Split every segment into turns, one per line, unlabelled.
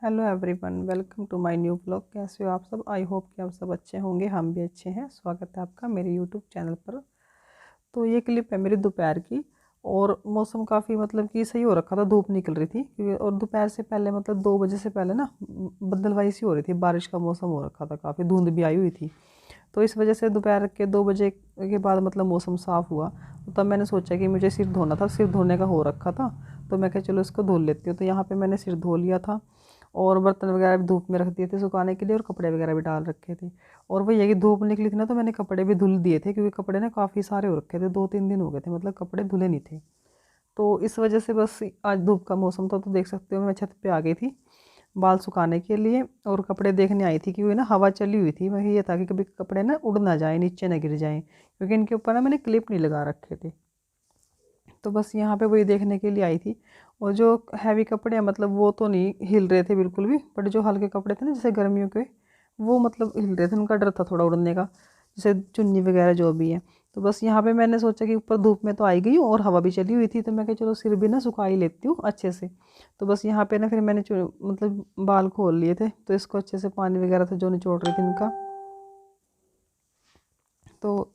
Hello everyone, welcome to my new blog. कैसे हो आप सब? आई होप कि आप सब अच्छे होंगे। हम भी अच्छे हैं। स्वागत है आपका मेरे यूट्यूब चैनल पर। तो ये क्लिप है मेरी दोपहर की। और मौसम काफ़ी मतलब कि सही हो रखा था, धूप निकल रही थी क्योंकि, और दोपहर से पहले मतलब 2 बजे से पहले ना बदलवाई सी हो रही थी, बारिश का मौसम हो रखा था, काफ़ी धुंध भी आई हुई थी। तो इस वजह से दोपहर के 2 बजे के बाद मतलब मौसम साफ़ हुआ। तो तब मैंने सोचा कि मुझे सिर धोना था, सिर धोने का हो रखा था। तो मैं कहा चलो इसको धो लेती हूँ। तो यहाँ पे मैंने सिर धो लिया था और बर्तन वगैरह भी धूप में रख दिए थे सुखाने के लिए, और कपड़े वगैरह भी डाल रखे थे। और वही है कि धूप निकली थी ना, तो मैंने कपड़े भी धुल दिए थे क्योंकि कपड़े ना काफ़ी सारे हो रखे थे, 2-3 दिन हो गए थे मतलब कपड़े धुले नहीं थे। तो इस वजह से बस आज धूप का मौसम था, तो देख सकते हो मैं छत पे आ गई थी बाल सुखाने के लिए और कपड़े देखने आई थी क्योंकि ना हवा चली हुई थी। वही ये था कि कभी कपड़े ना उड़ ना जाए, नीचे ना गिर जाएं, क्योंकि इनके ऊपर ना मैंने क्लिप नहीं लगा रखे थे। तो बस यहाँ पे वही देखने के लिए आई थी। और जो हैवी कपड़े हैं मतलब वो तो नहीं हिल रहे थे बिल्कुल भी, बट जो हल्के कपड़े थे ना जैसे गर्मियों के, वो मतलब हिल रहे थे, उनका डर था थोड़ा उड़ने का, जैसे चुन्नी वगैरह जो भी है। तो बस यहाँ पे मैंने सोचा कि ऊपर धूप में तो आई गई हूँ और हवा भी चली हुई थी, तो मैं कहा चलो सिर भी ना सुखा ही लेती हूँ अच्छे से। तो बस यहाँ पे ना फिर मैंने मतलब बाल खोल लिए थे, तो इसको अच्छे से पानी वगैरह था जो निचोड़ रही थी इनका, तो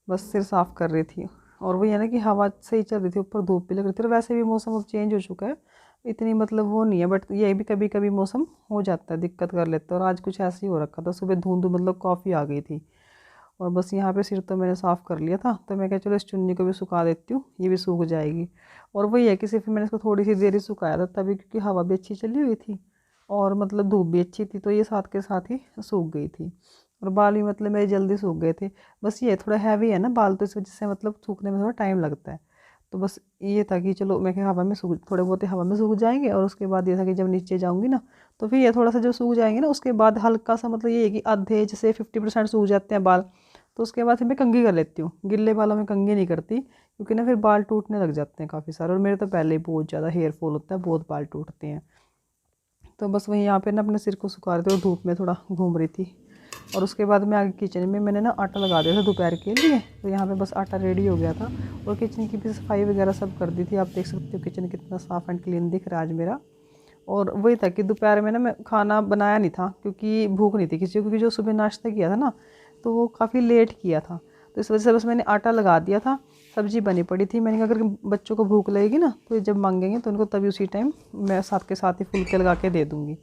बस सिर साफ़ कर रही थी। और वही है ना कि हवा सही चल रही थी, ऊपर धूप भी लग रही थी, और वैसे भी मौसम अब चेंज हो चुका है, इतनी मतलब वो नहीं है, बट ये भी कभी कभी मौसम हो जाता है, दिक्कत कर लेता है। और आज कुछ ऐसे ही हो रखा था, सुबह धुंध मतलब काफ़ी आ गई थी। और बस यहाँ पे सिर तो मैंने साफ़ कर लिया था, तो मैं क्या चलो इस चुन्नी को भी सुखा देती हूँ, ये भी सूख जाएगी। और वही है कि सिर्फ मैंने इसको थोड़ी सी देर ही सुखाया था तभी, क्योंकि हवा भी अच्छी चली हुई थी और मतलब धूप भी अच्छी थी, तो ये साथ के साथ ही सूख गई थी। और बाल भी मतलब मेरे जल्दी सूख गए थे। बस ये थोड़ा हैवी है ना बाल, तो इस वजह से मतलब सूखने में थोड़ा टाइम लगता है। तो बस ये था कि चलो मैं क्या हवा में सूख, थोड़े बहुत हवा में सूख जाएंगे, और उसके बाद ये था कि जब नीचे जाऊँगी ना, तो फिर ये थोड़ा सा जो सूख जाएंगे ना, उसके बाद हल्का सा मतलब ये है कि आधे जैसे 50% सूख जाते हैं बाल, तो उसके बाद फिर मैं कंघी कर लेती हूँ। गिल्ले बालों में कंघी नहीं करती क्योंकि ना फिर बाल टूटने लग जाते हैं काफ़ी सारे, और मेरे तो पहले ही बहुत ज़्यादा हेयर फॉल होता है, बहुत बाल टूटते हैं। तो बस वहीं यहाँ पे ना अपने सिर को सुखा रहे थे और धूप में थोड़ा घूम रही थी। और उसके बाद मैं आगे किचन में मैंने ना आटा लगा दिया था दोपहर के लिए, तो यहाँ पे बस आटा रेडी हो गया था। और किचन की भी सफाई वगैरह सब कर दी थी। आप देख सकते हो किचन कितना साफ़ एंड क्लीन दिख रहा है आज मेरा। और वही था कि दोपहर में ना मैं खाना बनाया नहीं था क्योंकि भूख नहीं थी किसी को, क्योंकि जो सुबह नाश्ता किया था ना तो वो काफ़ी लेट किया था, तो इस वजह से बस मैंने आटा लगा दिया था। सब्ज़ी बनी पड़ी थी, मैंने कहा अगर बच्चों को भूख लगेगी ना तो ये जब मांगेंगे तो उनको तभी उसी टाइम मैं साथ के साथ ही फुलके लगा के दे दूँगी।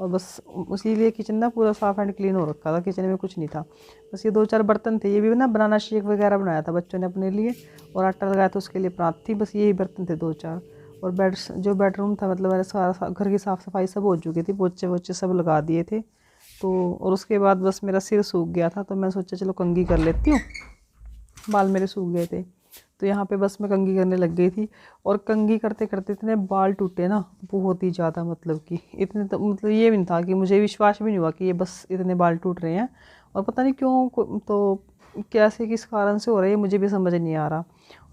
और बस उसी लिए किचन ना पूरा साफ़ एंड क्लीन हो रखा था, किचन में कुछ नहीं था। बस ये 2-4 बर्तन थे, ये भी ना बनाना शेक वगैरह बनाया था बच्चों ने अपने लिए, और आटा लगाया था उसके लिए परात थी, बस यही बर्तन थे 2-4। और जो बेडरूम था मतलब मेरा सारा घर की साफ़ सफाई सब हो चुकी थी, पोछे वोछे सब लगा दिए थे। तो और उसके बाद बस मेरा सिर सूख गया था, तो मैं सोचा चलो कंघी कर लेती हूँ, बाल मेरे सूख गए थे। तो यहाँ पे बस मैं कंघी करने लग गई थी। और कंघी करते करते इतने बाल टूटे ना, बहुत ही ज़्यादा, मतलब कि इतने तो मतलब ये भी नहीं था कि मुझे विश्वास भी नहीं हुआ कि ये बस इतने बाल टूट रहे हैं। और पता नहीं क्यों तो कैसे किस कारण से हो रहा है मुझे भी समझ नहीं आ रहा।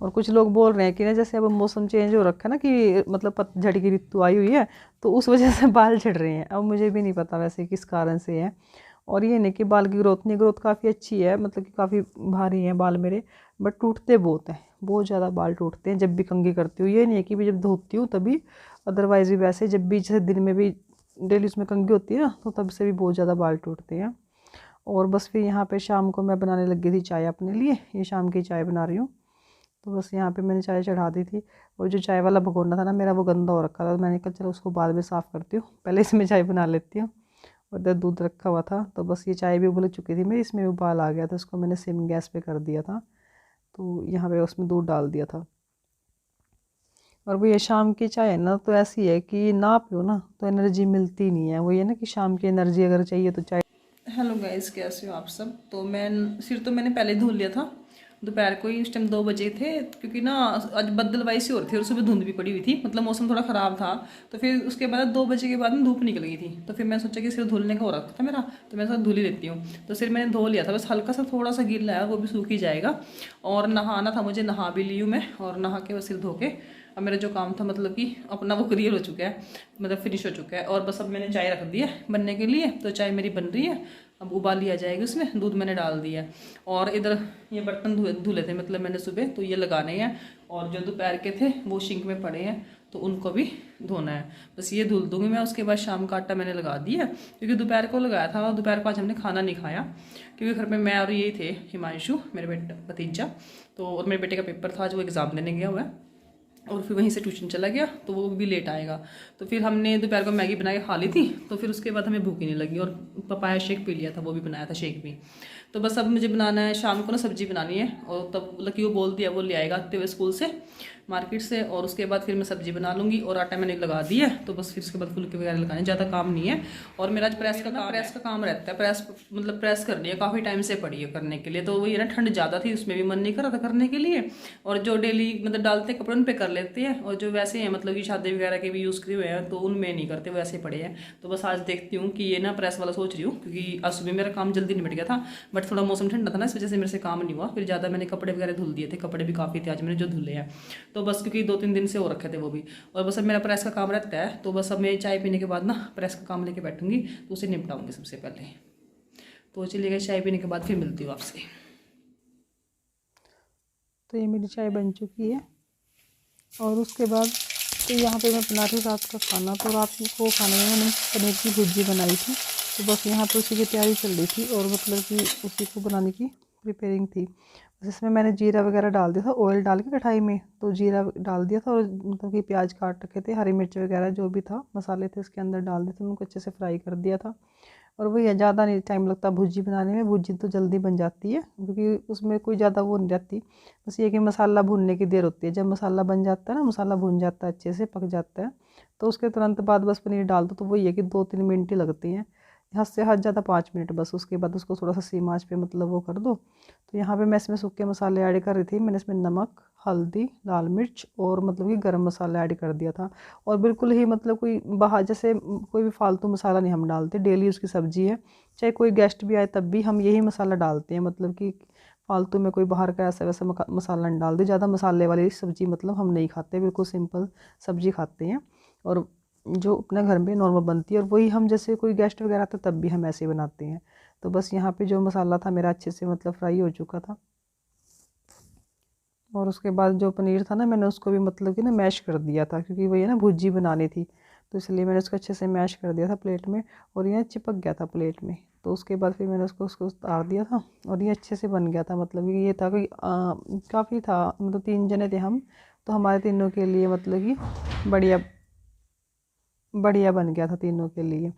और कुछ लोग बोल रहे हैं कि ना जैसे अब मौसम चेंज हो रखा है ना, कि मतलब पतझड़ की ऋतु आई हुई है, तो उस वजह से बाल झड़ रहे हैं। अब मुझे भी नहीं पता वैसे किस कारण से है। और ये नहीं कि बाल की ग्रोथ काफ़ी अच्छी है, मतलब कि काफ़ी भारी है बाल मेरे, बट टूटते बहुत हैं, बहुत ज़्यादा बाल टूटते हैं जब भी कंघी करती हूँ। ये नहीं है कि भी जब धोती हूँ तभी, अदरवाइज़ भी वैसे जब भी जैसे दिन में भी डेली उसमें कंघी होती है ना, तो तब से भी बहुत ज़्यादा बाल टूटते हैं। और बस फिर यहाँ पे शाम को मैं बनाने लग गई थी चाय अपने लिए, ये शाम की चाय बना रही हूँ। तो बस यहाँ पे मैंने चाय चढ़ा दी थी। और जो चाय वाला भगोना था ना मेरा, वो गंदा हो रखा था, तो मैंने कहा चलो उसको बाद में साफ़ करती हूँ, पहले इसमें चाय बना लेती हूँ। और इधर दूध रखा हुआ था, तो बस ये चाय भी उबल चुकी थी मेरी, इसमें उबाल आ गया था, उसको मैंने सिम गैस पे कर दिया था। तो यहाँ पे उसमें दूध डाल दिया था। और वो ये शाम की चाय है ना, तो ऐसी है कि ना पियो ना तो एनर्जी मिलती नहीं है। वो ये ना कि शाम की एनर्जी अगर चाहिए तो चाय। हेलो गाइस, कैसे हो आप सब? तो मैं सिर तो मैंने पहले धुल लिया था दोपहर को ही, उस टाइम 2 बजे थे, क्योंकि ना आज बदलवाई सी हो रही थी और सुबह धुंध भी पड़ी हुई थी, मतलब मौसम थोड़ा ख़राब था। तो फिर उसके बाद 2 बजे के बाद में धूप निकल गई थी, तो फिर मैं सोचा कि सिर धुलने का हो रखा था मेरा, तो मैं धुल ही लेती हूँ। तो सिर मैंने धो लिया था, बस हल्का सा थोड़ा सा गीला है, वो भी सूख ही जाएगा। और नहाना था मुझे, नहा भी ली हूँ मैं, और नहा के बस सिर धो के अब मेरा जो काम था मतलब कि अपना वो क्लियर हो चुका है, मतलब फिनिश हो चुका है। और बस अब मैंने चाय रख दी है बनने के लिए, तो चाय मेरी बन रही है, अब उबाली आ जाएगी उसमें, दूध मैंने डाल दिया है। और इधर ये बर्तन धुले थे मतलब मैंने सुबह, तो ये लगाने हैं। और जो दोपहर के थे वो सिंक में पड़े हैं,
तो उनको भी धोना है। बस ये धुल दूँगी मैं। उसके बाद शाम का आटा मैंने लगा दिया, क्योंकि दोपहर को लगाया था और दोपहर को आज हमने खाना नहीं खाया, क्योंकि घर में मैं और यही थे, हिमांशु मेरे बेटा भतीजा, तो और मेरे बेटे का पेपर था, आज वो एग्ज़ाम देने गया हुआ है, और फिर वहीं से ट्यूशन चला गया, तो वो भी लेट आएगा। तो फिर हमने दोपहर को मैगी बना के खा ली थी, तो फिर उसके बाद हमें भूख ही नहीं लगी, और पपाया शेक पी लिया था, वो भी बनाया था शेक भी। तो बस अब मुझे बनाना है शाम को ना, सब्जी बनानी है, और तब लकी को बोल दिया, वो ले आएगा आते हुए स्कूल से, मार्केट से, और उसके बाद फिर मैं सब्जी बना लूँगी। और आटा मैंने लगा दिया है, तो बस फिर उसके बाद फुलके वगैरह लगाने, ज़्यादा काम नहीं है। और मेरा आज प्रेस का काम रहता है, प्रेस मतलब प्रेस करनी है, काफ़ी टाइम से पड़ी है करने के लिए। तो वही ना, ठंड ज़्यादा थी, उसमें भी मन नहीं कर रहा था करने के लिए, और जो डेली मतलब डालते कपड़े उन पर कर लेते हैं, और जो वैसे हैं मतलब कि शादी वगैरह के भी यूज़ किए हुए हैं, तो उनमें नहीं करते, वैसे पड़े हैं। तो बस आज देखती हूँ कि ये ना प्रेस वाला सोच रही हूँ, क्योंकि आज सुबह मेरा काम जल्दी निपट गया था, बट थोड़ा मौसम ठंडा था ना, इस वजह से मेरे से काम नहीं हुआ। फिर ज़्यादा मैंने कपड़े वगैरह धुल दिए थे, कपड़े भी काफ़ी थे आज मैंने जो धुले हैं, तो बस क्योंकि 2-3 दिन से हो रखे थे वो भी। और बस अब मेरा प्रेस का काम रहता है, तो बस अब मैं चाय पीने के बाद ना प्रेस का काम लेके बैठूंगी, तो उसे निपटाऊंगी सबसे पहले। तो चलिएगा, चाय पीने के बाद फिर मिलती हूँ आपसे।
तो ये मेरी चाय बन चुकी है, और उसके बाद तो यहाँ पे मैं बना रही हूँ रात का खाना। तो रात को खाने में मैंने पनीर की भुर्जी बनाई थी, तो बस यहाँ पे उसी की तैयारी चल रही थी, और मतलब कि उसी को बनाने की प्रिपेयरिंग थी। बस इसमें मैंने जीरा वगैरह डाल दिया था, ऑयल डाल के कढ़ाई में, तो जीरा डाल दिया था, और मतलब कि प्याज काट रखे थे, हरी मिर्च वगैरह जो भी था, मसाले थे उसके अंदर डाल दिए थे, उनको अच्छे से फ्राई कर दिया था। और वही है, ज़्यादा नहीं टाइम लगता भुर्जी बनाने में, भुर्जी तो जल्दी बन जाती है, क्योंकि उसमें कोई ज़्यादा वो नहीं रहती। बस ये कि मसाला भूनने की देर होती है, जब मसाला बन जाता है ना, मसाला भून जाता है, अच्छे से पक जाता है, तो उसके तुरंत बाद बस पनीर डाल दो। तो वही है कि 2-3 मिनट ही लगती हैं, हद से हद ज़्यादा 5 मिनट बस। उसके बाद उसको थोड़ा सा सीम आँच पे मतलब वो कर दो। तो यहाँ पे मैं इसमें सूखे मसाले ऐड कर रही थी, मैंने इसमें नमक, हल्दी, लाल मिर्च और मतलब कि गरम मसाला ऐड कर दिया था। और बिल्कुल ही मतलब कोई बाहर जैसे कोई भी फालतू मसाला नहीं हम डालते, डेली उसकी सब्ज़ी है, चाहे कोई गेस्ट भी आए तब भी हम यही मसाला डालते हैं, मतलब कि फालतू में कोई बाहर का ऐसा वैसा मसाला नहीं डालते। ज़्यादा मसाले वाली सब्ज़ी मतलब हम नहीं खाते, बिल्कुल सिंपल सब्ज़ी खाते हैं, और जो अपने घर में नॉर्मल बनती है, और वही हम जैसे कोई गेस्ट वगैरह आते तब भी हम ऐसे बनाते हैं। तो बस यहाँ पे जो मसाला था मेरा अच्छे से मतलब फ्राई हो चुका था, और उसके बाद जो पनीर था ना, मैंने उसको भी मतलब कि ना मैश कर दिया था, क्योंकि वही ना भुर्जी बनानी थी, तो इसलिए मैंने उसको अच्छे से मैश कर दिया था प्लेट में, और ये चिपक गया था प्लेट में। तो उसके बाद फिर मैंने उसको उतार दिया था, और ये अच्छे से बन गया था। मतलब कि ये था कि काफ़ी था, मतलब 3 जने थे हम, तो हमारे तीनों के लिए मतलब कि बढ़िया बढ़िया बन गया था तीनों के लिए।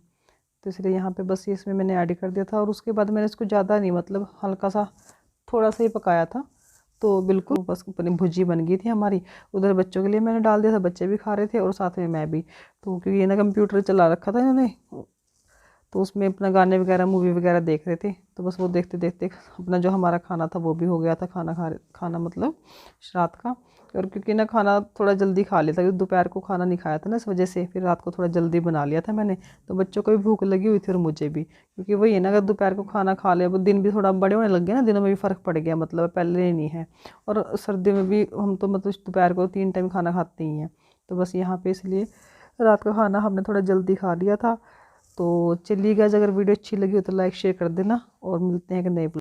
तो इसलिए यहाँ पे बस ये इसमें मैंने ऐड कर दिया था, और उसके बाद मैंने इसको ज़्यादा नहीं, मतलब हल्का सा थोड़ा सा ही पकाया था, तो बिल्कुल बस भुर्जी बन गई थी हमारी। उधर बच्चों के लिए मैंने डाल दिया था, बच्चे भी खा रहे थे और साथ में मैं भी। तो क्योंकि ये ना कंप्यूटर चला रखा था इन्होंने, तो उसमें अपना गाने वगैरह मूवी वगैरह देख रहे थे, तो बस वो देखते देखते अपना जो हमारा खाना था वो भी हो गया था। खाना मतलब रात का। और क्योंकि ना खाना थोड़ा जल्दी खा लिया था, क्योंकि दोपहर को खाना नहीं खाया था ना, इस वजह से फिर रात को थोड़ा जल्दी बना लिया था मैंने। तो बच्चों को भी भूख लगी हुई थी और मुझे भी, क्योंकि वही है ना, अगर दोपहर को खाना खा लिया, वो दिन भी थोड़ा बड़े होने लग गए ना, दिनों में भी फ़र्क पड़ गया, मतलब पहले नहीं है। और सर्दियों में भी हम तो मतलब दोपहर को 3 टाइम खाना खाते ही हैं। तो बस यहाँ पे इसलिए रात का खाना हमने थोड़ा जल्दी खा लिया था। तो चलिए गाइस, अगर वीडियो अच्छी लगी हो तो लाइक शेयर कर देना, और मिलते हैं कि नए